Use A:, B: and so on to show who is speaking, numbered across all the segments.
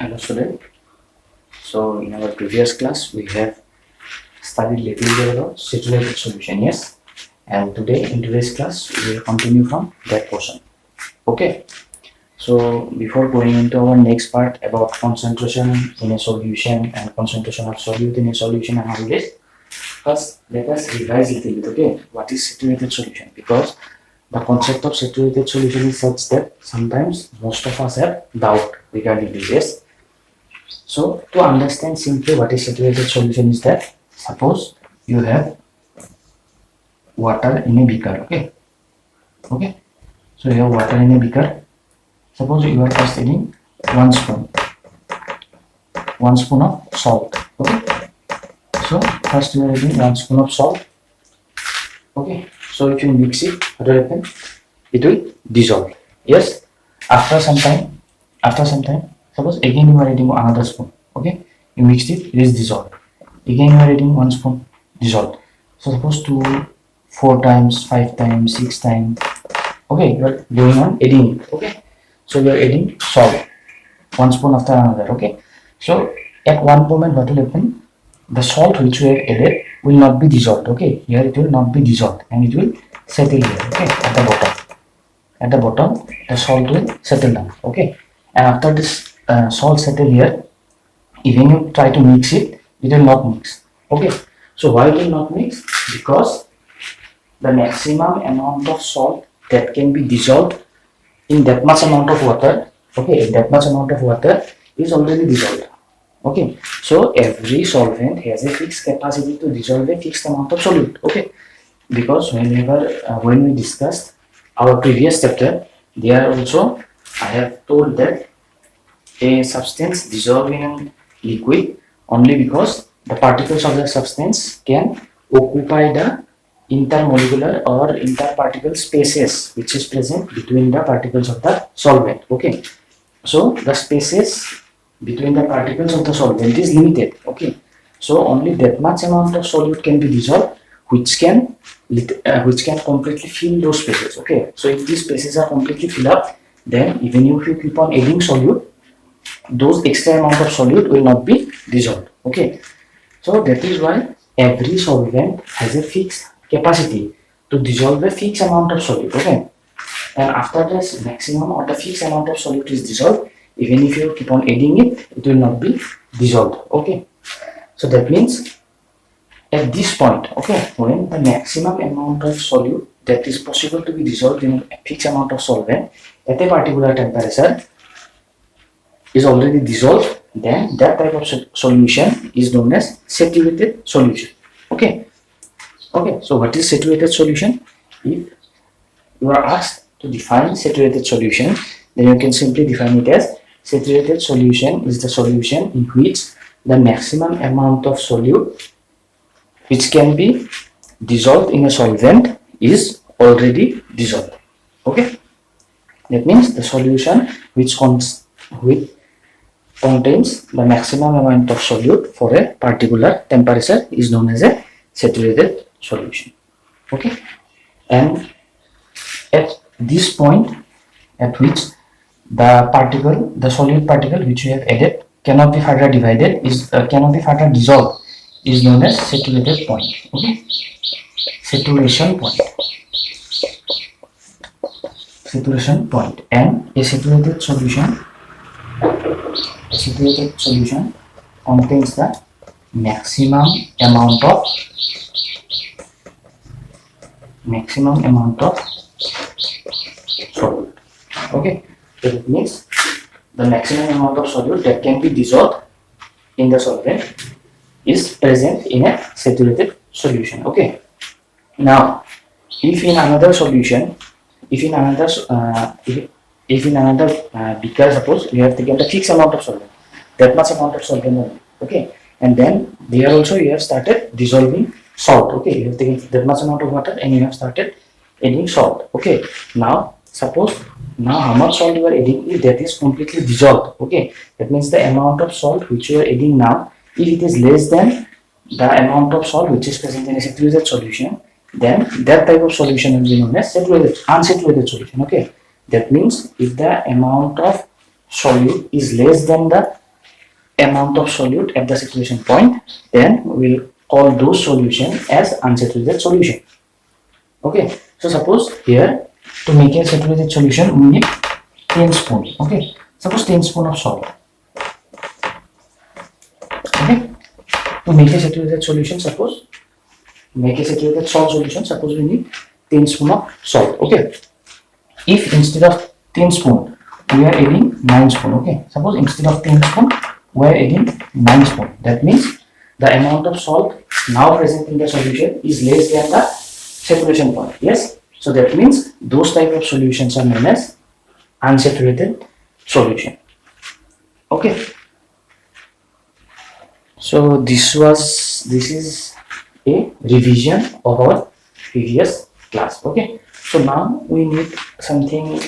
A: Hello student. So in our previous class we have studied little bit about saturated solution, yes. And today in today's class we will continue from that portion. Okay. So before going into our next part about concentration in a solution and concentration of solute in a solution and all this, first let us revise a little bit. Okay, what is saturated solution? Because the concept of saturated solution is such that sometimes most of us have doubt regarding this. So to understand simply what is saturated solution is that suppose you have water in a beaker, okay. So you have water in a beaker. Suppose you are first adding one spoon of salt, okay. So first you are adding 1 spoon of salt, okay. So if you mix it, what will happen? It will dissolve. Yes. After some time, suppose again you are adding another spoon, okay. You mixed it, it is dissolved. Again you are adding 1 spoon, dissolved. So suppose 2, 4 times, 5 times, 6 times, okay, you are going on adding it, okay. So you are adding salt, 1 spoon after another, okay. So at one moment what will happen? The salt which you have added will not be dissolved, okay. Here it will not be dissolved and it will settle here, okay, at the bottom. At the bottom, the salt will settle down, okay. And after this salt settle here, even you try to mix it, it will not mix, okay. So why it will not mix? Because the maximum amount of salt that can be dissolved in that much amount of water, okay, that much amount of water is already dissolved, okay. So every solvent has a fixed capacity to dissolve a fixed amount of solute, okay. Because when we discussed our previous chapter, there also I have told that a substance dissolve in liquid only because the particles of the substance can occupy the intermolecular or interparticle spaces which is present between the particles of the solvent, okay. So the spaces between the particles of the solvent is limited, okay. So only that much amount of solute can be dissolved which can completely fill those spaces, okay. So if these spaces are completely filled up, then even if you keep on adding solute, those extra amount of solute will not be dissolved, okay. So that is why every solvent has a fixed capacity to dissolve a fixed amount of solute, okay. And after this maximum or the fixed amount of solute is dissolved, even if you keep on adding it, it will not be dissolved, okay. So that means at this point, okay, when the maximum amount of solute that is possible to be dissolved in a fixed amount of solvent at a particular temperature is already dissolved, then that type of solution is known as saturated solution, okay. Okay, so what is saturated solution? If you are asked to define saturated solution, then you can simply define it as saturated solution is the solution in which the maximum amount of solute which can be dissolved in a solvent is already dissolved, okay. That means the solution which contains the maximum amount of solute for a particular temperature is known as a saturated solution, okay. And at this point at which the solute particle which you have added cannot be further dissolved is known as saturated point, okay. Saturation point. And a saturated solution contains the maximum amount of solute, okay. So it means the maximum amount of solute that can be dissolved in the solvent is present in a saturated solution, okay. Now if in another solution, if in another beaker, suppose we have taken the fixed amount of solvent, that much amount of solvent only, okay, and then there also you have started dissolving salt, okay. You have taken that much amount of water and you have started adding salt, okay. Now suppose how much salt you are adding, if that is completely dissolved, okay, that means the amount of salt which you are adding now, if it is less than the amount of salt which is present in a saturated solution, then that type of solution will be known as unsaturated solution, okay. That means if the amount of solute is less than the amount of solute at the saturation point, then we'll call those solution as unsaturated solution. Okay, so suppose here to make a saturated solution we need 10 spoon. Okay, suppose 10 spoon of salt. Okay, to make a saturated solution, suppose make a saturated salt solution, suppose we need 10 spoon of salt. Okay, if instead of 10 spoon we are adding 9 spoon. Okay, suppose instead of 10 spoon we are adding 9 spoon, that means the amount of salt now present in the solution is less than the saturation point. Yes, so that means those type of solutions are known as unsaturated solution. Okay, so this is a revision of our previous class. Okay, so now we need something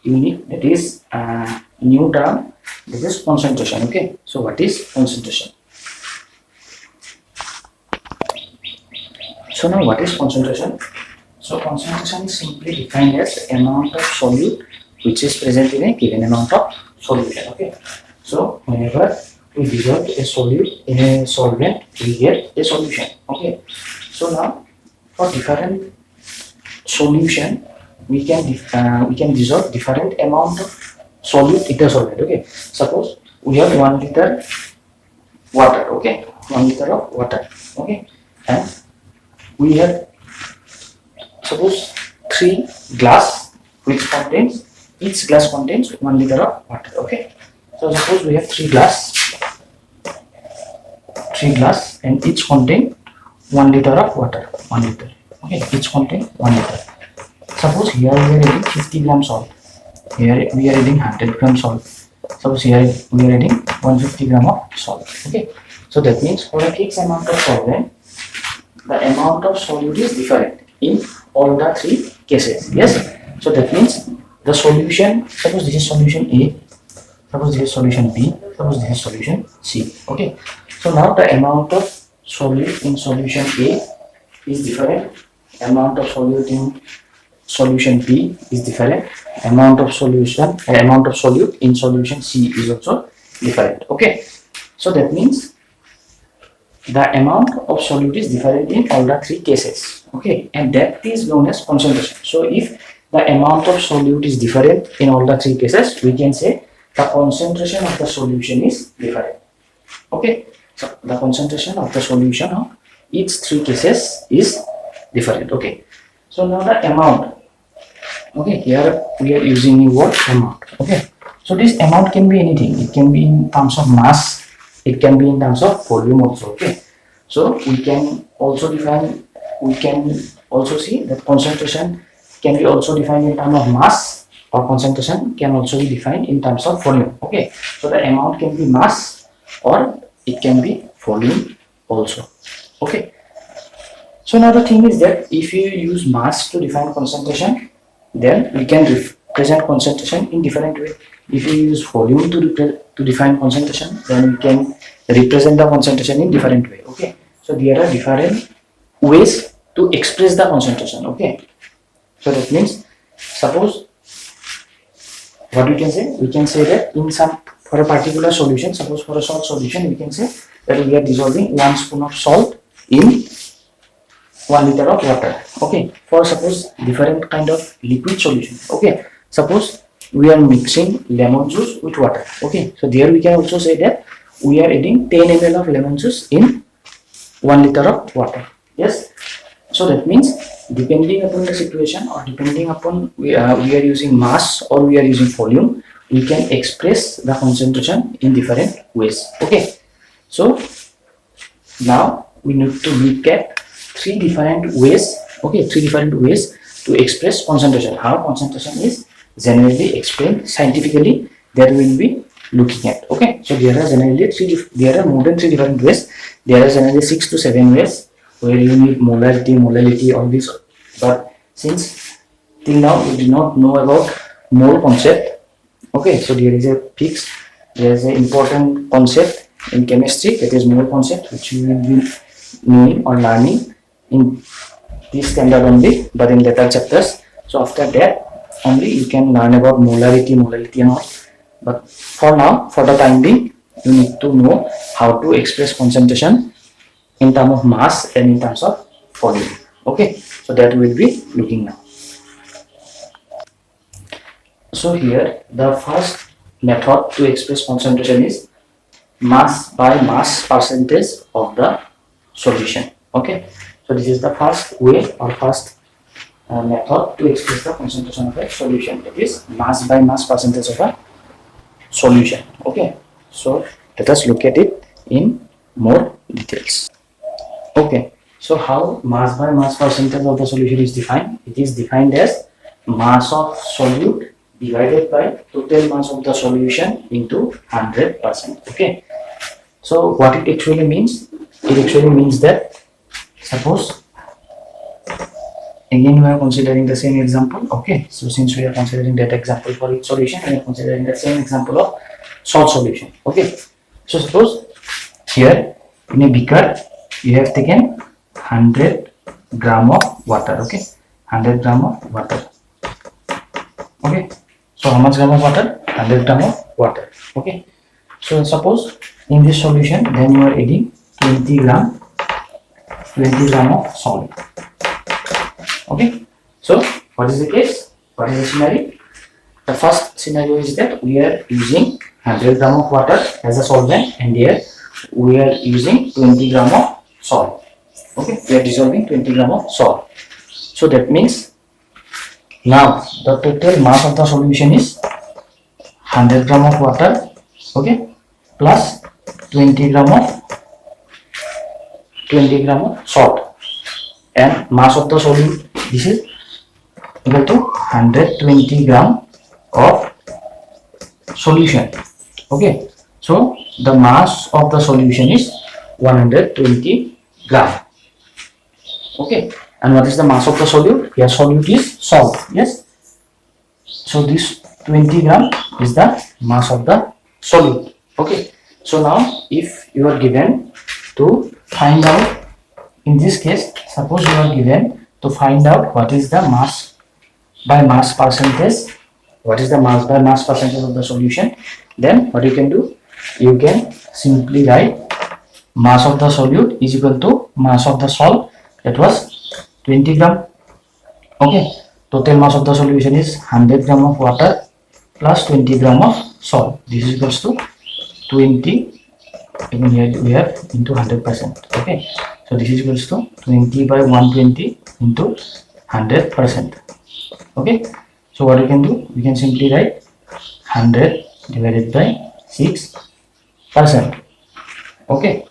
A: unique, that is new term, that is concentration. Okay, so what is concentration? So now what is concentration? So concentration is simply defined as amount of solute which is present in a given amount of solution. Okay, so whenever we dissolve a solute in a solvent we get a solution. Okay, so now for different solution we can dissolve different amount of solute in the solvent. Okay, suppose we have 1 liter water. Okay, 1 liter of water. Okay, and we have suppose 3 glass which contains, each glass contains 1 liter of water. Okay, so suppose we have 3 glass and each contain 1 liter of water, 1 liter. Okay, each contain 1 liter. Suppose here we are adding 50 gram salt, here we are adding 100 gram salt, suppose here we are adding 150 gram of salt. Okay, so that means for a fixed amount of solvent the amount of solute is different in all the 3 cases. Yes, so that means the solution, suppose this is solution A, suppose this is solution B, suppose this is solution C. Okay, so now the amount of solute in solution A is different, amount of solute in solution B is different, amount of solute in solution C is also different. Okay, so that means the amount of solute is different in all the 3 cases. Okay, and that is known as concentration. So if the amount of solute is different in all the 3 cases, we can say the concentration of the solution is different. Okay, so the concentration of the solution of each 3 cases is different. Okay, so now the amount. Okay, here we are using the word amount. Okay, so this amount can be anything. It can be in terms of mass, it can be in terms of volume also. Okay, so we can also see that concentration can be also defined in terms of mass, or concentration can also be defined in terms of volume. Okay, so the amount can be mass or it can be volume also. Okay, so now the thing is that if you use mass to define concentration, then we can represent concentration in different way. If you use volume to define concentration, then we can represent the concentration in different way. Okay, so there are different ways to express the concentration. Okay, so that means suppose what we can say that in some, for a particular solution, suppose for a salt solution, we can say that we are dissolving 1 spoon of salt in 1 liter of water. Okay, for suppose different kind of liquid solution. Okay, suppose we are mixing lemon juice with water. Okay, so there we can also say that we are adding 10 ml of lemon juice in 1 liter of water. Yes, so that means depending upon the situation, or depending upon we are using mass or we are using volume, we can express the concentration in different ways. Okay, so now we need to look at 3 different ways. Okay, 3 different ways to express concentration. How concentration is generally explained scientifically, that we will be looking at. Okay, so there are generally more than 3 different ways. There are generally 6 to 7 ways where you need molality, all this. But since till now we do not know about mole concept. Okay, so there is an important concept in chemistry, that is mole concept, which you will be knowing or learning in this standard only, but in later chapters. So after that only you can learn about molarity and all. But for now, for the time being, you need to know how to express concentration in terms of mass and in terms of volume. Okay, so that we'll be looking now. So here the first method to express concentration is mass by mass percentage of the solution. Okay, so this is the first way or first method to express the concentration of a solution. That is mass by mass percentage of a solution. Okay, so let us look at it in more details. Okay, so how mass by mass percentage of the solution is defined? It is defined as mass of solute divided by total mass of the solution into 100%. Okay, so what it actually means? It actually means that, suppose again we are considering the same example. Okay, so since we are considering that example for each solution, we are considering the same example of salt solution. Okay, so suppose here in a beaker you have taken 100 gram of water. Okay, 100 gram of water. Okay, so how much gram of water? 100 gram of water. Okay, so suppose in this solution then you are adding 20 gram of salt. Okay, so what is the case? What is the scenario? The first scenario is that we are using 100 gram of water as a solvent, and here we are using 20 gram of salt. Okay, we are dissolving 20 gram of salt. So that means now the total mass of the solution is 100 gram of water, okay, plus 20 gram of salt, and mass of the solute, this is equal to 120 gram of solution. Okay, so the mass of the solution is 120 gram. Okay, and what is the mass of the solute? Here solute is salt. Yes, so this 20 gram is the mass of the solute. Okay, so now if you are given to find out, in this case suppose you are given to find out what is the mass by mass percentage, what is the mass by mass percentage of the solution, then what you can do, you can simply write mass of the solute is equal to mass of the salt, that was 20 gram. Okay, total mass of the solution is 100 gram of water plus 20 gram of salt. This is equals to 20, even here we have into 100%. Okay, so this is equals to 20 by 120 into 100%. Okay, so what we can do, we can simply write 100 divided by 6%. Okay,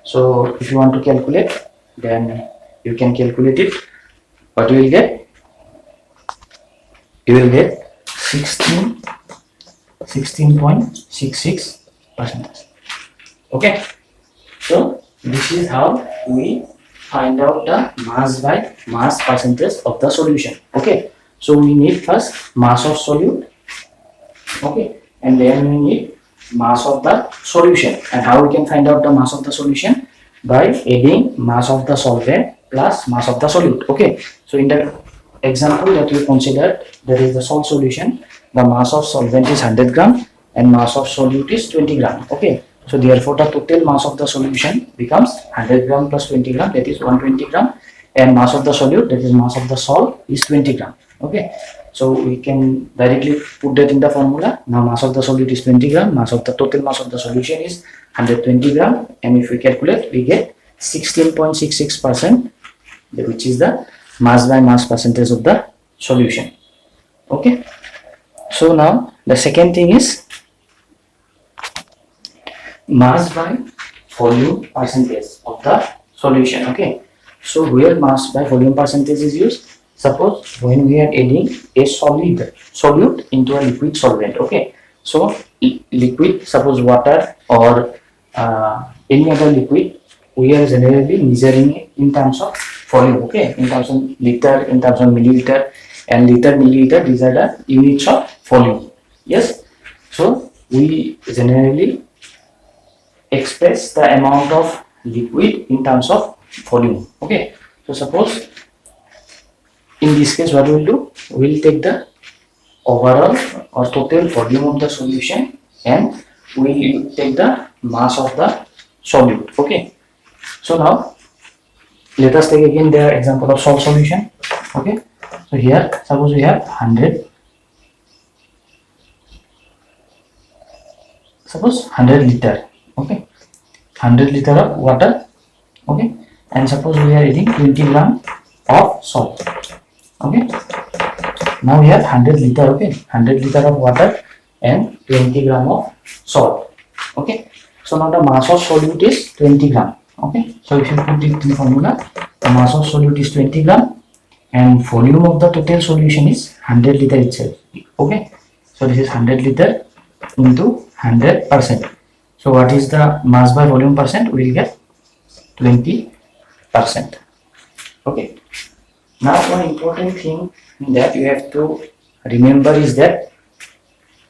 A: so if you want to calculate, then you can calculate it. What you will get? You will get 16.66%. Okay, so this is how we find out the mass by mass percentage of the solution. Okay, so we need first mass of solute, okay, and then we need mass of the solution. And how we can find out the mass of the solution? By adding mass of the solvent plus mass of the solute. Okay, so in the example that we considered, that is the salt solution, the mass of solvent is 100 gram and mass of solute is 20 gram. Okay, so therefore the total mass of the solution becomes 100 gram plus 20 gram, that is 120 gram, and mass of the solute, that is mass of the salt, is 20 gram. Okay, so we can directly put that in the formula. Now mass of the solute is 20 gram, mass of the total mass of the solution is 120 gram, and if we calculate, we get 16.66%, which is the mass by mass percentage of the solution. Okay, so now the second thing is mass by volume percentage of the solution. Okay, so where mass by volume percentage is used, suppose when we are adding a solute into a liquid solvent. Okay, so liquid, suppose water or any other liquid, we are generally measuring it in terms of volume. Okay, in terms of liter, in terms of milliliter, and liter, milliliter, these are the units of volume. Yes, so we generally express the amount of liquid in terms of volume. Okay, so suppose in this case what we will do, we will take the overall or total volume of the solution and we will take the mass of the solute. Okay, so now let us take again the example of salt solution. Okay, so here suppose we have 100, suppose 100 liter. Okay, 100 liter of water. Okay, and suppose we are adding 20 gram of salt. Okay, now we have 100 liter. Okay, 100 liter of water and 20 gram of salt. Okay, so now the mass of solute is 20 gram. Okay, so if you put it in the formula, the mass of solute is 20 gram and volume of the total solution is 100 liter itself. Okay, so this is 100 liter into 100%. So what is the mass by volume percent? We will get 20%. Okay, now one important thing that you have to remember is that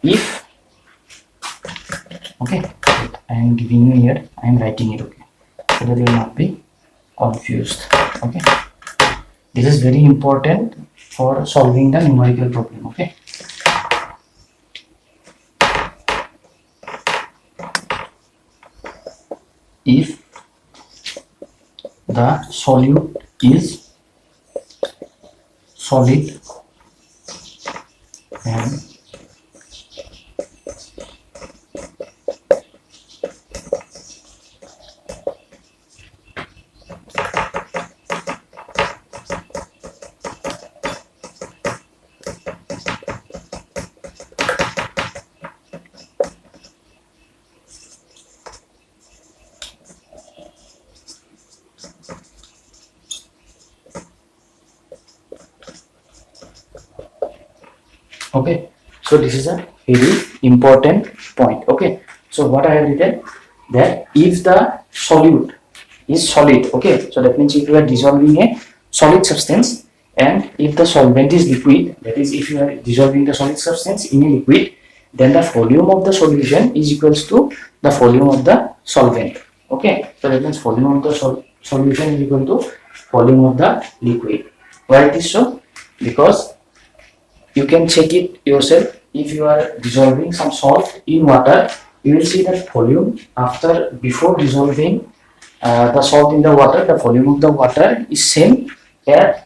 A: if, okay, I am giving you here, I am writing it, okay, so that you will not be confused. Okay, this is very important for solving the numerical problem. Okay, if the solute is solid and okay, so this is a very important point. Okay, so what I have written, that if the solute is solid, okay, so that means if you are dissolving a solid substance and if the solvent is liquid, that is if you are dissolving the solid substance in a liquid, then the volume of the solution is equals to the volume of the solvent. Okay, so that means volume of the solution is equal to volume of the liquid. Why it is so? Because you can check it yourself. If you are dissolving some salt in water, you will see that volume before dissolving the salt in the water, the volume of the water is same as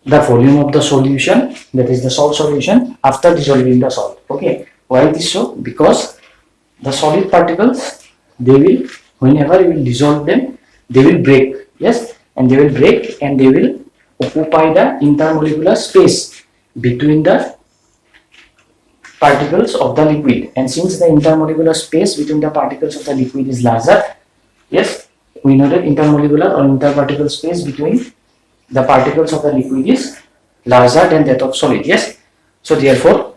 A: the volume of the solution, that is the salt solution, after dissolving the salt. Okay, why it is so? Because the solid particles, they will, whenever you will dissolve them, they will break. Yes, and they will break and they will occupy the intermolecular space between the particles of the liquid. And since the intermolecular space between the particles of the liquid is larger, yes, we know that intermolecular or interparticle space between the particles of the liquid is larger than that of solid. Yes, so therefore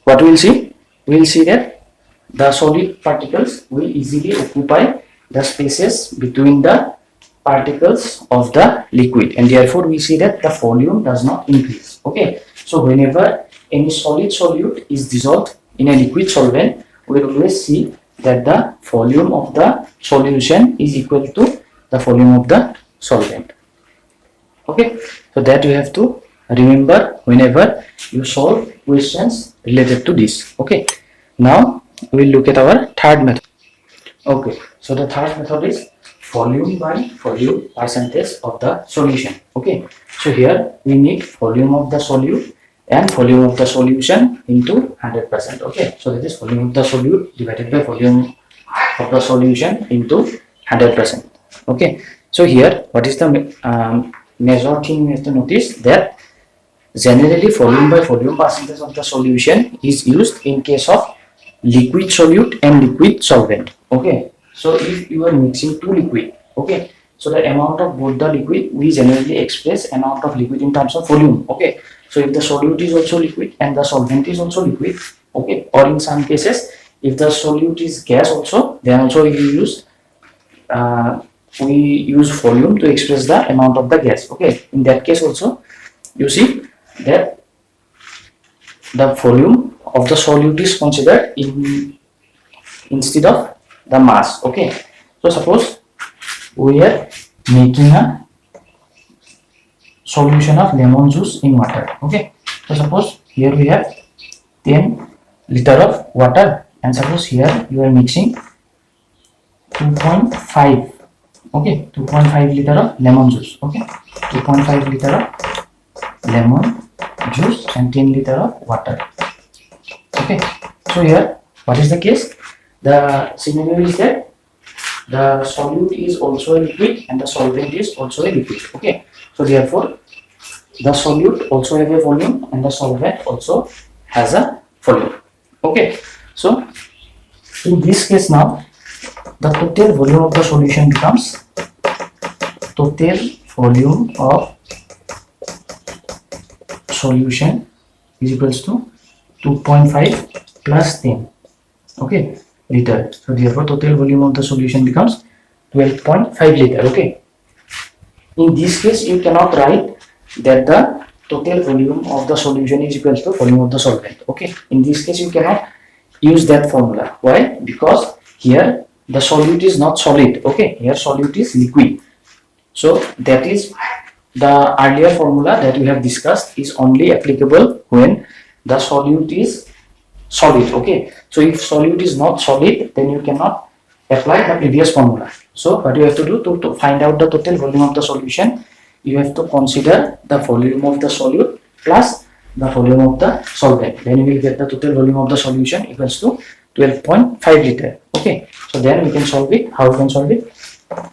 A: what we will see? We will see that the solid particles will easily occupy the spaces between the particles of the liquid, and therefore we see that the volume does not increase. Okay, so whenever any solid solute is dissolved in a liquid solvent, we will always see that the volume of the solution is equal to the volume of the solvent. Okay, so that you have to remember whenever you solve questions related to this. Okay, now we will look at our third method. Okay, so the third method is volume by volume percentage of the solution. Okay, so here we need volume of the solute and volume of the solution into 100%. Okay, so that is volume of the solute divided by volume of the solution into 100%. Okay, so here what is the major thing you have to notice, that generally volume by volume percentage of the solution is used in case of liquid solute and liquid solvent. Okay, so if you are mixing two liquid, okay, so the amount of both the liquid, we generally express amount of liquid in terms of volume. Okay, so if the solute is also liquid and the solvent is also liquid, okay, or in some cases if the solute is gas also, then also we use volume to express the amount of the gas. Okay, in that case also you see that the volume of the solute is considered instead of the mass. Okay, so suppose we are making a solution of lemon juice in water. Okay, so suppose here we have 10 liter of water, and suppose here you are mixing 2.5, okay, 2.5 liter of lemon juice, okay, 2.5 liter of lemon juice and 10 liter of water. Okay, so here what is the case? The scenario is that the solute is also a liquid and the solvent is also a liquid. Okay, so therefore the solute also have a volume and the solvent also has a volume. Okay, so in this case now the total volume of the solution becomes total volume of solution is equals to 2.5 plus 10, okay, liter. So therefore total volume of the solution becomes 12.5 liter. Okay, in this case you cannot write that the total volume of the solution is equals to volume of the solvent. Okay, in this case you cannot use that formula. Why? Because here the solute is not solid. Okay, here solute is liquid. So that is the earlier formula that we have discussed is only applicable when the solute is solid. Okay, so if solute is not solid, then you cannot apply the previous formula. So what you have to do to find out the total volume of the solution, you have to consider the volume of the solute plus the volume of the solvent. Then you will get the total volume of the solution equals to 12.5 liter. Okay, so then we can solve it. How we can solve it?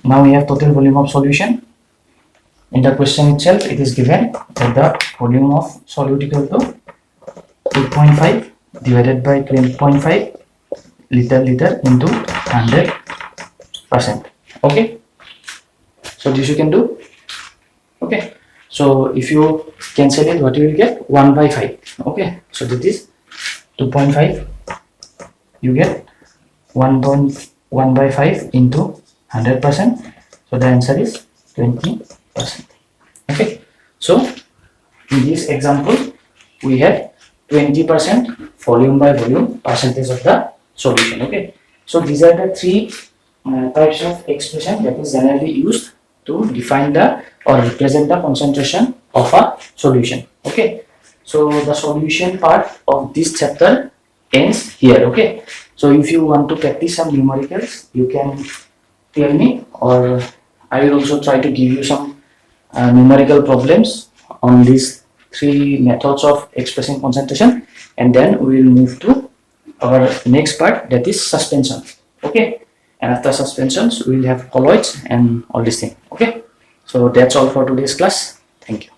A: Now we have total volume of solution. In the question itself, it is given that the volume of solute equal to 2.5 divided by 12.5 liter into 100%. Okay, so this you can do. Okay, so if you cancel it, what you will get? 1 by 5. Okay, so that is 2.5, you get 1 by 5 into 100%. So the answer is 20%. Okay, so in this example we have 20% volume by volume percentage of the solution. Okay, so these are the three types of expression that is generally used to define the or represent the concentration of a solution. Okay, so the solution part of this chapter ends here. Okay, so if you want to practice some numericals, you can tell me, or I will also try to give you some numerical problems on these three methods of expressing concentration, and then we will move to our next part, that is suspension. Okay, and after suspensions we will have colloids and all these things. Okay, so that's all for today's class. Thank you.